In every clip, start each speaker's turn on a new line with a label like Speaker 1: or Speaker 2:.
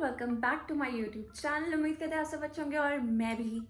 Speaker 1: Welcome back to my YouTube channel. उम्मीद करते हैं आप सब अच्छे होंगे और मैं भी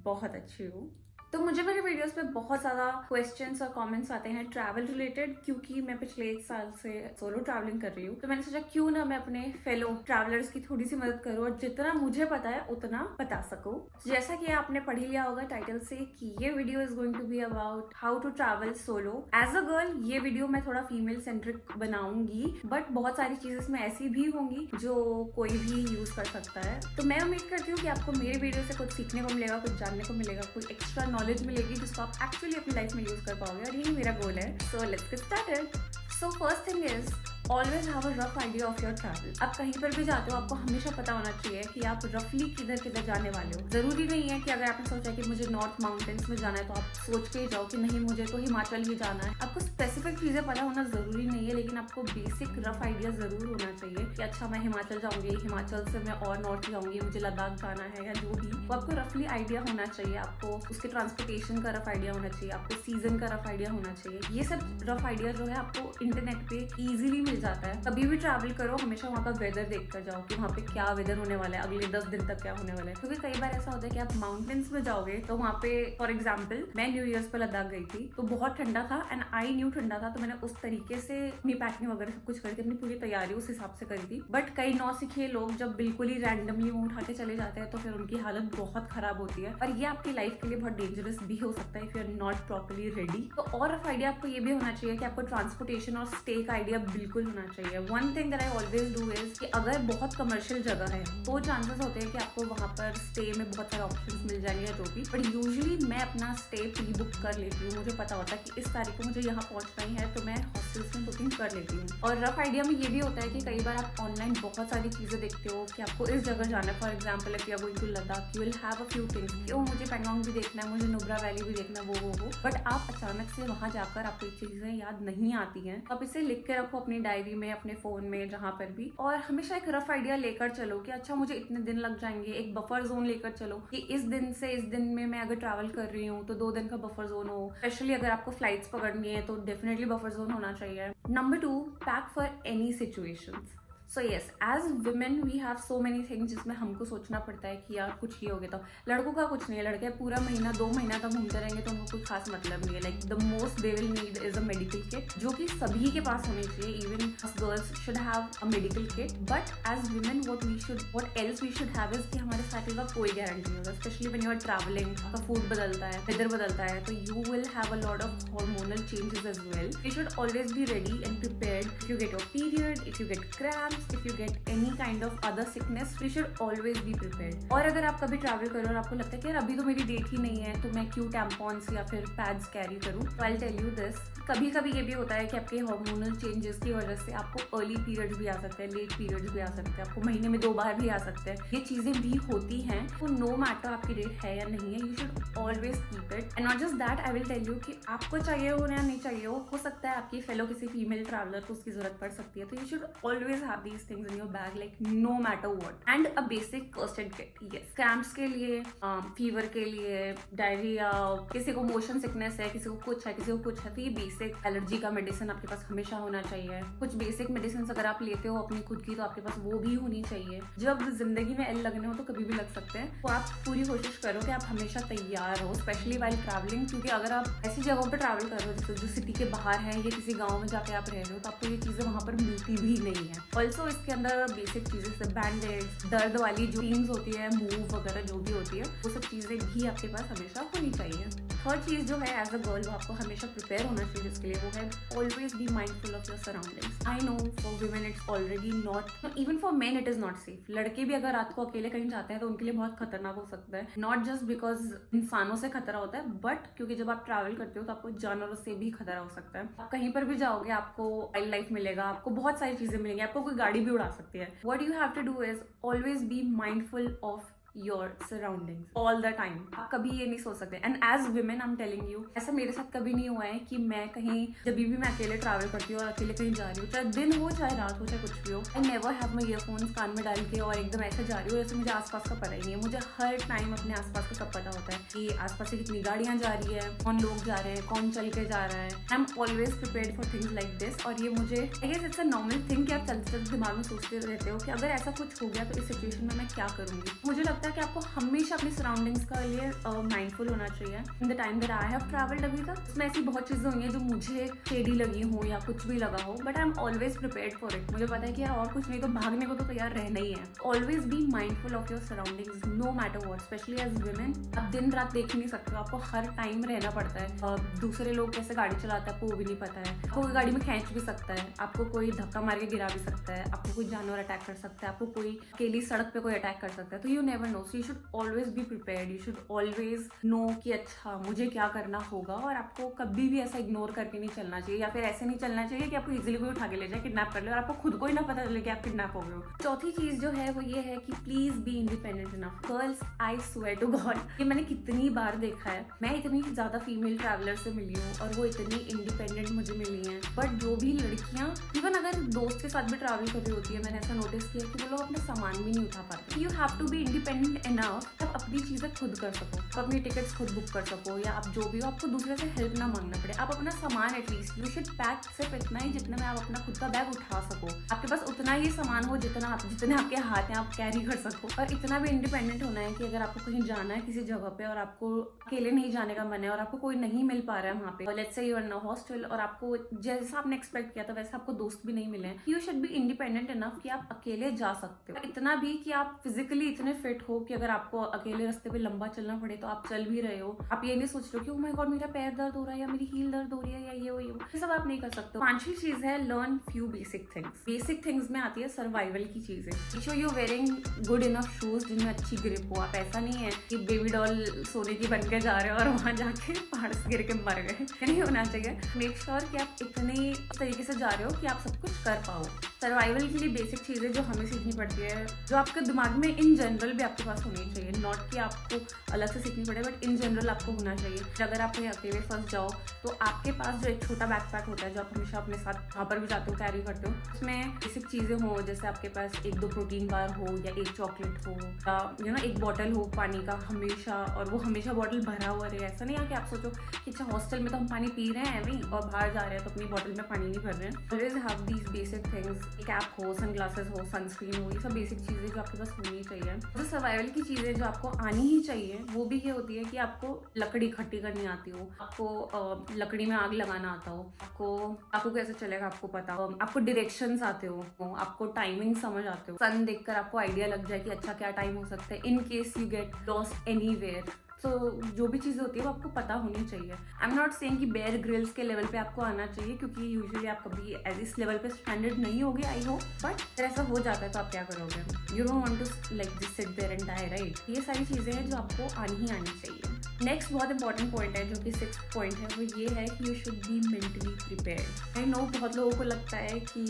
Speaker 1: बहुत अच्छी हूँ। तो मुझे मेरे वीडियोस पे बहुत ज़्यादा क्वेश्चंस और कमेंट्स आते हैं ट्रैवल रिलेटेड, क्योंकि मैं पिछले 1 साल से सोलो ट्रैवलिंग कर रही हूँ। तो मैंने सोचा क्यों ना मैं अपने फेलो ट्रैवलर्स की थोड़ी सी मदद करूँ और जितना मुझे पता है उतना बता सकूँ। जैसा कि आपने पढ़ लिया होगा टाइटल से कि ये video is going to be about how to travel solo as a girl. ये वीडियो मैं थोड़ा फीमेल सेंट्रिक बनाऊंगी, बट बहुत सारी चीजें इसमें ऐसी भी होंगी जो कोई भी यूज कर सकता है। तो मैं उम्मीद करती हूँ कि आपको मेरे वीडियो से कुछ सीखने को मिलेगा, कुछ जानने को मिलेगा, कुछ एक्स्ट्रा नॉलेज मिलेगी जिसको आप एक्चुअली अपनी लाइफ में यूज कर पाओगे, और यही मेरा गोल है। So let's get started. So first thing is always have a rough idea of your travel. आप कहीं पर भी जाते हो आपको हमेशा पता होना चाहिए कि आप रफली किधर किधर जाने वाले हो। जरूरी नहीं है कि अगर आपने सोचा कि मुझे नॉर्थ माउंटेन्स में जाना है तो आप सोच के ही जाओ कि नहीं मुझे तो हिमाचल ही जाना है। आपको स्पेसिफिक चीजें पता होना जरूरी नहीं है, लेकिन आपको बेसिक रफ आइडिया जरूर होना चाहिए कि अच्छा मैं हिमाचल जाऊंगी, हिमाचल से मैं और नॉर्थ जाऊंगी, मुझे लद्दाख जाना है या जो भी। तो आपको रफली आइडिया होना चाहिए, आपको उसके ट्रांसपोर्टेशन का रफ आइडिया होना चाहिए, आपको सीजन का रफ आइडिया होना चाहिए। ये सब रफ आइडिया जो है आपको इंटरनेट पे इजीली मिल जाता है। कभी भी ट्रैवल करो हमेशा वहाँ का वेदर देख कर जाओ कि वहाँ पे क्या वेदर होने वाला है, अगले 10 दिन तक क्या होने वाला है। क्योंकि कई बार ऐसा होता है कि आप माउंटेन्स में जाओगे तो वहाँ पे फॉर एग्जाम्पल मैं न्यू ईयर्स पे लद्दाख गई थी तो बहुत ठंडा था एंड आई न्यू ठंडा था, तो मैंने उस तरीके से अपनी पैकिंग वगैरह सब कुछ करके अपनी पूरी तैयारी उस हिसाब से करी थी। बट कई नौसिखिए लोग जब बिल्कुल ही रैंडमली मुंह उठा के चले जाते हैं तो फिर उनकी हालत बहुत खराब होती है और ये आपकी लाइफ के लिए बहुत डेंजरस भी हो सकता है if you are not properly ready. तो और रफ आइडिया आपको ये भी होना चाहिए कि आपको ट्रांसपोर्टेशन और स्टे का आइडिया बिल्कुल होना चाहिए। One thing that I always do is कि अगर बहुत कमर्शियल जगह है तो चांसेस होते हैं कि आपको वहाँ पर स्टे में बहुत सारे ऑप्शंस मिल जाएंगे या जो भी, बट यूजुअली मैं अपना स्टे प्री बुक कर लेती हूँ। मुझे पता होता है कि इस तारीख को मुझे यहाँ पहुँचना ही है तो मैं हॉस्टल्स में बुकिंग कर लेती हूँ। और रफ आइडिया में ये भी होता है कि कई बार आप ऑनलाइन बहुत सारी चीजें देखते हो कि आपको इस जगह जाना है। For example if you are going to Ladakh you will have a few things कि मुझे पैंगोंग भी देखना है, मुझे नुब्रा वैली भी देखना है, वो बट आप अचानक से वहां जाकर आपको ये चीजें याद नहीं आती हैं। आप इसे लिख के रखो अपनी डायरी में, अपने फोन में, जहां पर भी, और हमेशा एक रफ आइडिया लेकर चलो कि अच्छा मुझे इतने दिन लग जाएंगे। एक बफर जोन लेकर चलो कि इस दिन से इस दिन में मैं अगर ट्रैवल कर रही हूँ तो 2 दिन का बफर जोन हो। स्पेशली अगर आपको फ्लाइट्स पकड़नी है तो डेफिनेटली बफर जोन होना चाहिए। Number 2, pack for any situations. So yes, as women we have so many things जिसमें हमको सोचना पड़ता है कि यार कुछ ही हो गया। तो लड़कों का कुछ नहीं है, लड़के पूरा महीना 2 महीना तक घूमते रहेंगे तो उनको कोई खास मतलब नहीं है। Like the most they will need is a medical kit, जो कि सभी के पास होनी चाहिए। Even girls should have a medical kit, but as women what else we should have is कि हमारे साइकिल का कोई गारंटी नहीं होता। Specially when you are travelling, आपका फूड बदलता है, वेदर बदलता है, तो you will have a lot of hormonal changes as well. You should always be ready and prepared. If you get your period, if you get cramps, if you get any kind of other sickness, you should always be prepared। और अगर आप कभी travel करो और आपको लगता है कि यार अभी तो मेरी डेट ही नहीं है तो मैं क्यों टैम्पॉन्स या फिर पैड्स कैरी करूँ, तो आई टेल यू दिस, कभी कभी ये भी होता है कि आपके हार्मोनल चेंजेस की वजह से आपको अर्ली पीरियड्स भी आ सकते हैं, लेट पीरियड्स भी आ सकते हैं, आपको महीने में 2 बार भी आ सकते हैं। ये चीजें भी होती हैं। तो नो मैटर आपकी डेट है या नहीं है, you should always keep it. And not just that, I will tell you कि आपको चाहिए हो या नहीं चाहिए हो सकता है आपकी फेलो किसी फीमेल ट्रैवलर को उसकी जरूरत पड़ सकती है। तो you should always have these things in your bag, like no matter what. And a basic first aid kit, yes, cramps के लिए, फीवर के लिए, डायरिया, किसी को मोशन सिकनेस है, किसी को कुछ है, किसी को कुछ है, तो ये बेसिक एलर्जी का मेडिसिन आपके पास हमेशा होना चाहिए। कुछ बेसिक मेडिसिन अगर आप लेते हो अपनी खुद की तो आपके पास वो भी होनी चाहिए। जब जिंदगी में एल लगने हो तो कभी भी लग सकते हैं, तो आप पूरी कोशिश करो कि आप हमेशा तैयार हो, स्पेशली वाइल ट्रैवलिंग। क्योंकि अगर आप ऐसी जगहों पर ट्रैवल कर रहे हो जैसे जो सिटी के बाहर है या किसी गाँव में जाके आप रह रहे हो तो आपको ये चीजें वहां पर मिलती भी नहीं है। ऑल्सो इसके अंदर बेसिक चीजें जैसे बैंडेज, दर्द वाली जो टीम्स होती है, मूव वगैरह जो भी होती है, वो सब चीजें भी आपके पास हमेशा होनी चाहिए। थर्ड चीज जो है एज अ गर्ल वो आपको हमेशा प्रिपेयर होना चाहिए जिसके लिए वो है always be mindful of your surroundings. I know for women it's already not, even for main it is not safe. लड़के भी अगर रात को अकेले कहीं जाते हैं तो उनके लिए बहुत खतरनाक हो सकता है। नॉट जस्ट बिकॉज इंसानों से खतरा होता है, बट क्योंकि जब आप ट्रैवल करते हो तो आपको जानवरों से भी खतरा हो सकता है। आप कहीं पर भी जाओगे आपको वाइल्ड लाइफ मिलेगा, आपको बहुत सारी चीजें मिलेंगी, आपको कोई गाड़ी भी उड़ा सकती है। What you have to do is always be mindful of your surroundings all the time. आप कभी ये नहीं सोच सकते। And as women I am telling you, ऐसा मेरे साथ कभी नहीं हुआ है कि मैं कहीं, जब भी मैं अकेले ट्रैवल करती हूँ और अकेले कहीं जा रही हूँ, चाहे दिन हो चाहे रात हो चाहे कुछ भी हो, I never have my earphones कान में डाल के और एकदम ऐसे जा रही हूँ जैसे मुझे आसपास का पता ही नहीं है। मुझे हर टाइम अपने आसपास का सब पता होता है कि आसपास से कितनी गाड़ियाँ जा रही है, कौन लोग जा रहे हैं, कौन चल के जा रहा है। I am always prepared for things like this. और ये मुझे I guess it's a normal thing कि आप चलते चलते दिमाग में सोचते रहते हो कि अगर ऐसा कुछ हो गया तो इस सिचुएशन में मैं क्या करूंगी। मुझे लगता है कि आपको हमेशा अपनी सराउंडिंग्स का लिए माइंडफुल होना चाहिए। In the time that I have travelled अभी तक, उसमें ऐसी बहुत चीजें हुई हैं जो मुझे शेडी लगी हो या कुछ भी लगा हो, but I am always prepared for it. मुझे पता है कि यार और कुछ नहीं तो भागने को तो तैयार रहना ही है। Always be mindful of your surroundings no matter what, specially as women. आप दिन रात देख नहीं सकते हो, आपको हर टाइम रहना पड़ता है। दूसरे लोग कैसे गाड़ी चलाते हैं आपको वो भी नहीं पता है। आपको कोई गाड़ी में खींच भी सकता है, आपको कोई धक्का मार के गिरा भी सकता है, आपको कोई जानवर अटैक कर सकता है, आपको कोई अकेली सड़क पे कोई अटैक कर सकता है। तो you never know, so you should always be prepared. You should always no कि अच्छा मुझे क्या करना होगा। और आपको कभी भी ऐसा इग्नोर करके नहीं चलना चाहिए, या फिर ऐसे नहीं चलना चाहिए कि आपको इजीली कोई उठा के ले जाए, किडनैप कर ले और आपको खुद को ही ना पता चले कि आप किडनैप हो गए हो। चौथी चीज जो है वो ये है कि please be independent enough. Girls, I swear to God, ये मैंने कितनी बार देखा है। मैं इतनी ज्यादा फीमेल ट्रैवलर से मिली हूँ और वो इतनी इंडिपेंडेंट मुझे मिली हैं, बट जो भी लड़कियां इवन अगर दोस्त के साथ भी ट्रैवल कर रही होती है, मैंने ऐसा नोटिस किया कि वो लोग अपना सामान भी नहीं उठा पाते। You have to be independent enough, आप अपनी चीजें खुद कर सको, आप अपनी टिकट्स खुद बुक कर सको, या आप जो भी हो आपको दूसरे से हेल्प ना मांगना पड़े। आप अपना सामान एटलीस्ट यू शुड पैक सिर्फ इतना ही जितने में आप अपना खुद का बैग उठा सको। आपके पास उतना ही सामान हो जितने आपके हाथ में आप कैरी कर सको। और इतना भी इंडिपेंडेंट होना है कि अगर आपको कहीं जाना है किसी जगह पे और आपको अकेले नहीं जाने का मन है और आपको कोई नहीं मिल पा रहा है वहाँ पे, और let's say you are in a hostel और आपको जैसा आपने एक्सपेक्ट किया था वैसे आपको दोस्त भी नहीं मिले हैं, you should B independent enough कि आप अकेले जा सकते हो। इतना भी कि आप फिजिकली इतने फिट हो कि अगर आपको अकेले रास्ते पे लंबा चलना पड़े तो आप चल भी रहे हो। आप ये नहीं सोच रहे हो कि ओह माय गॉड मेरा पैर दर्द हो रहा है या मेरी हील दर्द हो रही है या ये सब आप नहीं कर सकते। पांचवी चीज है learn few basic things. Basic things में आती है सर्वाइवल की चीजें। Make sure you wearing good enough shoes जिनमें अच्छी ग्रिप हो। आप ऐसा नहीं है कि बेबी डॉल सोने की बन के जा रहे हो और वहां जाके पहाड़ से गिर के मर गए, नहीं होना चाहिए। मेक श्योर कि आप इतने तरीके से जा रहे हो कि आप सब कुछ कर पाओ। सर्वाइवल के लिए बेसिक चीजें जो हमें सीखनी पड़ती है, जो आपके दिमाग में इन जनरल भी आपके पास होनी चाहिए, नॉट कि आपको अलग से सीखनी पड़े, बट इन जनरल आपको होना चाहिए। अगर आप कहीं अकेले फंस जाओ तो आपके पास जो एक छोटा बैकपैक होता है जो आप हमेशा अपने साथ वहाँ पर भी जाते हो कैरी करते हो, उसमें बेसिक चीजें हो, जैसे आपके पास 1-2 प्रोटीन बार हो या एक चॉकलेट हो या यू नो एक बॉटल हो पानी का हमेशा, और वो हमेशा बॉटल भरा हुआ रहे। ऐसा नहीं है कि आप सोचो कि अच्छा हॉस्टल में तो हम पानी पी रहे हैं अभी और बाहर जा रहे हैं तो अपनी बॉटल में पानी नहीं भर रहे हैं। Always have these basic things, cap हो, सनग्लासेस हो, सनस्क्रीन हो, ये सब बेसिक चीजें जो आपके पास होनी चाहिए। जो सर्वाइवल की चीजें जो आपको आनी ही चाहिए वो भी ये होती है कि आपको लकड़ी इकट्ठी करनी आती हो, आपको लकड़ी में आग लगाना आता हो, आपको कैसे चलेगा आपको पता हो, आपको डायरेक्शंस आते हो, आपको टाइमिंग समझ आते हो, सन देखकर आपको आइडिया लग जाए कि अच्छा क्या टाइम हो सकता है in case you get lost anywhere. तो जो भी चीज़ें होती है वो आपको पता होनी चाहिए। आई एम नॉट सेइंग कि बेयर ग्रिल्स के लेवल पे आपको आना चाहिए, क्योंकि यूजुअली आप कभी एज इस लेवल पे स्टैंडर्ड नहीं होगे, आई होप, बट अगर ऐसा हो जाता है तो आप क्या करोगे? You don't want to like just sit there and die, right? ये सारी चीज़ें हैं जो आपको आनी ही आनी चाहिए। नेक्स्ट बहुत इंपॉर्टेंट पॉइंट है जो कि 6th पॉइंट है, वो ये है कि you should B mentally prepared. I know बहुत लोगों को लगता है कि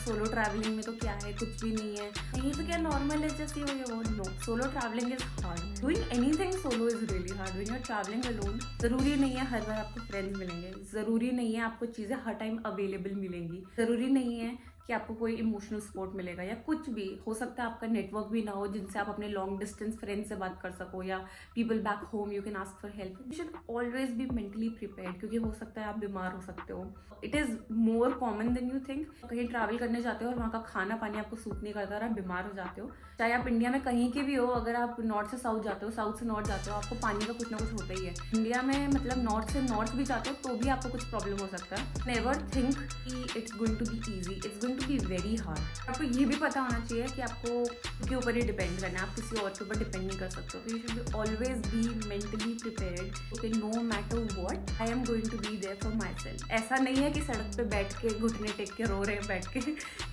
Speaker 1: सोलो ट्रैवलिंग में तो क्या है, कुछ भी नहीं है, ये तो क्या नॉर्मल है, जस्ट ये वो। No, solo travelling is hard. Doing anything solo is really hard. When you are travelling alone, जरूरी नहीं है हर बार आपको फ्रेंड्स मिलेंगे, जरूरी नहीं है आपको चीजें हर टाइम अवेलेबल मिलेंगी, जरूरी नहीं है कि आपको कोई इमोशनल सपोर्ट मिलेगा या कुछ भी हो सकता है। आपका नेटवर्क भी ना हो जिनसे आप अपने लॉन्ग डिस्टेंस फ्रेंड से बात कर सको, या people back home you can ask for help. You should always be mentally prepared, क्योंकि हो सकता है आप बीमार हो सकते हो। It is more common than you think. कहीं ट्रैवल करने जाते हो और वहाँ का खाना पानी आपको सूट नहीं करता और आप बीमार हो जाते हो, चाहे आप इंडिया में कहीं के भी हो। अगर आप नॉर्थ से साउथ जाते हो, साउथ से नॉर्थ जाते हो, आपको पानी का कुछ ना कुछ होता ही है। इंडिया में मतलब नॉर्थ से नॉर्थ भी जाते हो तो भी आपको कुछ प्रॉब्लम हो सकता है। नेवर थिंक कि it's going to be easy, it's going to be very hard. आपको ये भी पता होना चाहिए कि आपको के ऊपर ही डिपेंड करना है, आप किसी और के ऊपर डिपेंड नहीं कर सकते हो। तो you should be always be mentally prepared, okay, no matter what I am going to be there for myself. ऐसा नहीं है कि सड़क पे बैठ के घुटने टेक के रो रहे हैं बैठ के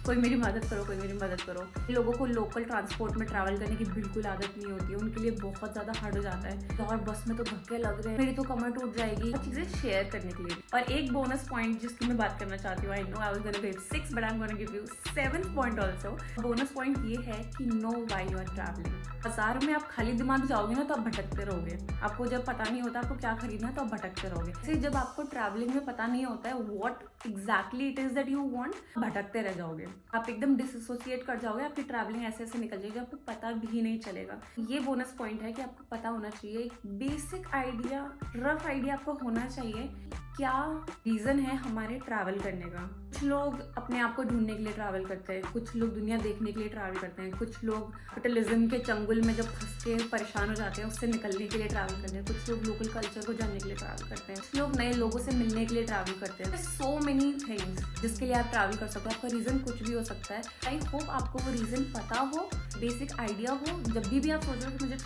Speaker 1: कोई मेरी मदद करो, कोई मेरी मदद करो। लोगों को लोकल ट्रांसपोर्ट में ट्रैवल करने की बिल्कुल आदत नहीं होती है, उनके लिए बहुत ज़्यादा हार्ड हो जाता है। और बस में तो धक्के लग रहे हैं, मेरी तो कमर टूट जाएगी, चीज़ें शेयर करने के लिए। और एक बोनस पॉइंट जिसकी मैं बात करना चाहती हूँ, I know I was gonna give 6 but I am gonna give you 7th point also. Bonus point ये है कि know why you are travelling. बाजार में आप खाली दिमाग जाओगे ना तो आप भटकते रहोगे। आपको जब पता नहीं होता आपको क्या खरीदना है तो आप भटकते रहोगे। ऐसे जब आपको ट्रैवलिंग में पता नहीं होता है what exactly it is that you want, भटकते रह जाओगे। आप एकदम डिसोसिएट कर जाओगे, आपकी ट्रैवलिंग ऐसे ऐसे निकल जाएगी, आपको पता भी नहीं चलेगा। ये बोनस पॉइंट है कि आपको पता होना चाहिए, एक बेसिक आइडिया, रफ आइडिया आपको होना चाहिए क्या रीजन है हमारे ट्रैवल करने का। कुछ लोग अपने आप को ढूंढने के लिए ट्रैवल करते हैं, कुछ लोग दुनिया देखने के लिए ट्रैवल करते हैं, कुछ लोग कैपिटलिज्म के चंगुल में जब फंस के परेशान हो जाते हैं उससे निकलने के लिए ट्रैवल करते हैं, कुछ लोग लोकल कल्चर को जानने के लिए ट्रैवल करते हैं, कुछ लोग नए लोगों से मिलने के लिए ट्रैवल करते हैं। सो मेनी थिंग्स जिसके लिए आप ट्रैवल कर सकते हो। आपका रीजन कुछ भी हो सकता है। आई होप आपको वो रीजन पता हो, बेसिक आइडिया हो। जब भी आप सोचो कि मुझे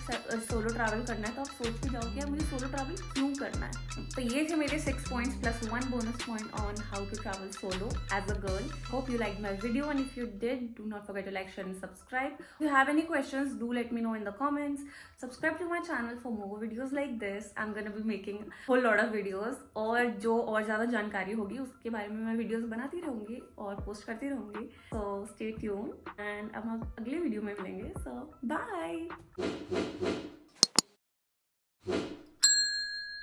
Speaker 1: सोलो ट्रैवल करना है तो आप सोच के जाओ कि यार मुझे सोलो ट्रैवल क्यों करना है। तो ये थे मेरे 6 points plus 1 bonus point on how to travel solo as a girl. Hope you liked my video, and if you did, do not forget to like, share and subscribe. If you have any questions, do let me know in the comments. Subscribe to my channel for more videos like this. I'm gonna be making a whole lot of videos, और जो और ज़्यादा जानकारी होगी उसके बारे में मैं videos बनाती रहूँगी और पोस्ट करती रहूँगी। So stay tuned and अब हम अगले वीडियो में मिलेंगे। So bye.